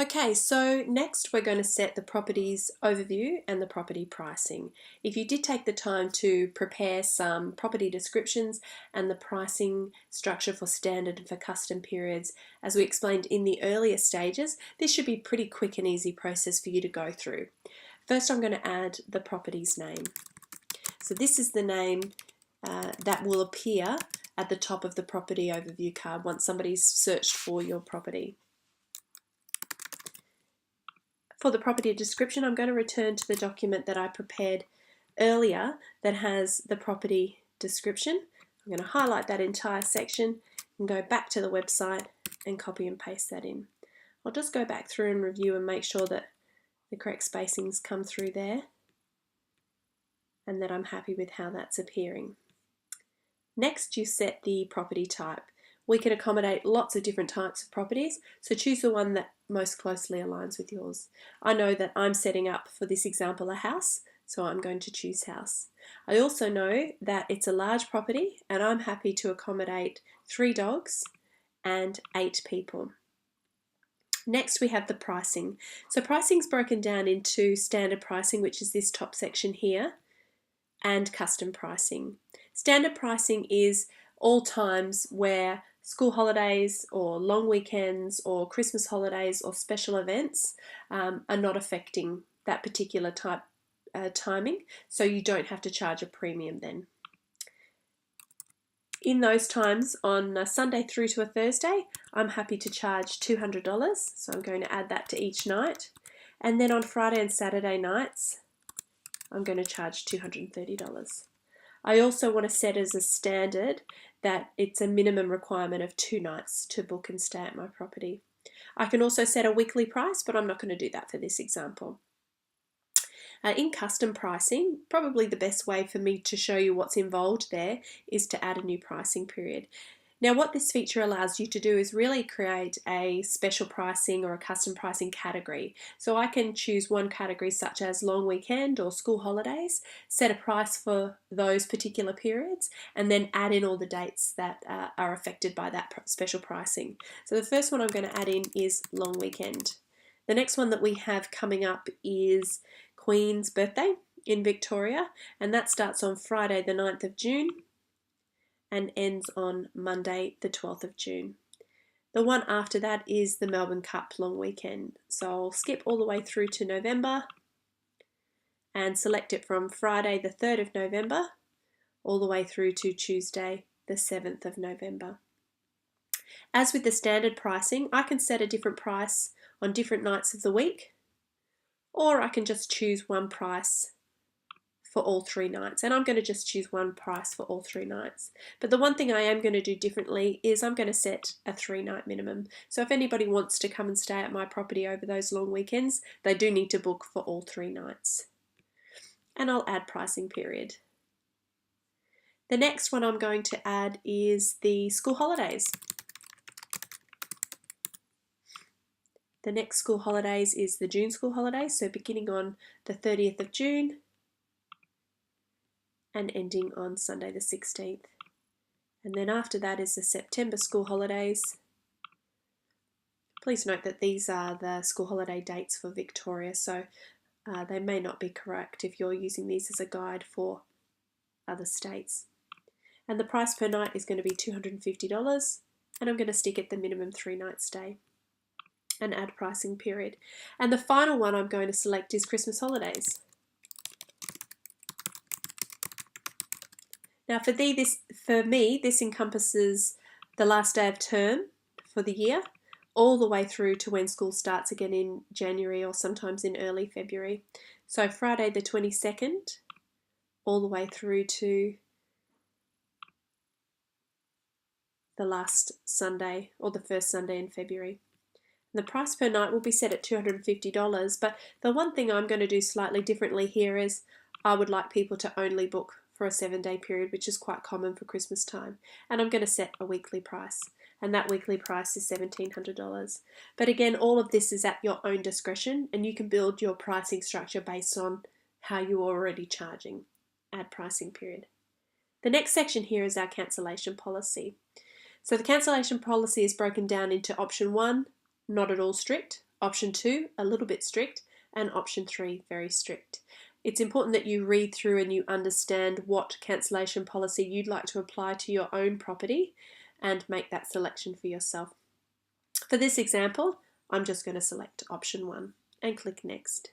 Okay, so next we're going to set the properties overview and the property pricing. If you did take the time to prepare some property descriptions and the pricing structure for standard and for custom periods, as we explained in the earlier stages, this should be a pretty quick and easy process for you to go through. First, I'm going to add the property's name. So this is the name that will appear at the top of the property overview card once somebody's searched for your property. For the property description, I'm going to return to the document that I prepared earlier that has the property description. I'm going to highlight that entire section and go back to the website and copy and paste that in. I'll just go back through and review and make sure that the correct spacings come through there and that I'm happy with how that's appearing. Next, you set the property type. We can accommodate lots of different types of properties, so choose the one that most closely aligns with yours. I know that I'm setting up for this example a house, so I'm going to choose house. I also know that it's a large property and I'm happy to accommodate 3 dogs and 8 people. Next we have the pricing. So pricing is broken down into standard pricing, which is this top section here, and custom pricing. Standard pricing is all times where school holidays or long weekends or Christmas holidays or special events are not affecting that particular type timing, so you don't have to charge a premium then. In those times, on a Sunday through to a Thursday, I'm happy to charge $200, so I'm going to add that to each night. And then on Friday and Saturday nights, I'm going to charge $230. I also want to set as a standard that it's a minimum requirement of 2 nights to book and stay at my property. I can also set a weekly price, but I'm not going to do that for this example. In custom pricing, probably the best way for me to show you what's involved there is to add a new pricing period. Now what this feature allows you to do is really create a special pricing or a custom pricing category. So I can choose one category such as long weekend or school holidays, set a price for those particular periods, and then add in all the dates that are affected by that special pricing. So the first one I'm going to add in is long weekend. The next one that we have coming up is Queen's birthday in Victoria, and that starts on Friday the 9th of June and ends on Monday the 12th of June. The one after that is the Melbourne Cup long weekend. So I'll skip all the way through to November and select it from Friday the 3rd of November all the way through to Tuesday the 7th of November. As with the standard pricing, I can set a different price on different nights of the week, or I can just choose one price for all 3 nights, and I'm going to just choose one price for all 3 nights. But the one thing I am going to do differently is I'm going to set a 3-night minimum. So if anybody wants to come and stay at my property over those long weekends, they do need to book for all 3 nights. And I'll add pricing period. The next one I'm going to add is the school holidays. The next school holidays is the June school holidays, so beginning on the 30th of June and ending on Sunday the 16th. And then after that is the September school holidays. Please note that these are the school holiday dates for Victoria, so they may not be correct if you're using these as a guide for other states. And the price per night is going to be $250, and I'm going to stick at the minimum 3-night stay and add pricing period. And the final one I'm going to select is Christmas holidays. Now for me, this encompasses the last day of term for the year, all the way through to when school starts again in January or sometimes in early February. So Friday the 22nd, all the way through to the last Sunday or the first Sunday in February. The price per night will be set at $250, but the one thing I'm going to do slightly differently here is I would like people to only book for a 7-day period, which is quite common for Christmas time. And I'm going to set a weekly price, and that weekly price is $1,700. But again, all of this is at your own discretion, and you can build your pricing structure based on how you're already charging. Add pricing period. The next section here is our cancellation policy. So the cancellation policy is broken down into option 1, not at all strict, Option 2, a little bit strict, and option 3, very strict. It's important that you read through and you understand what cancellation policy you'd like to apply to your own property and make that selection for yourself. For this example, I'm just going to select option 1 and click Next.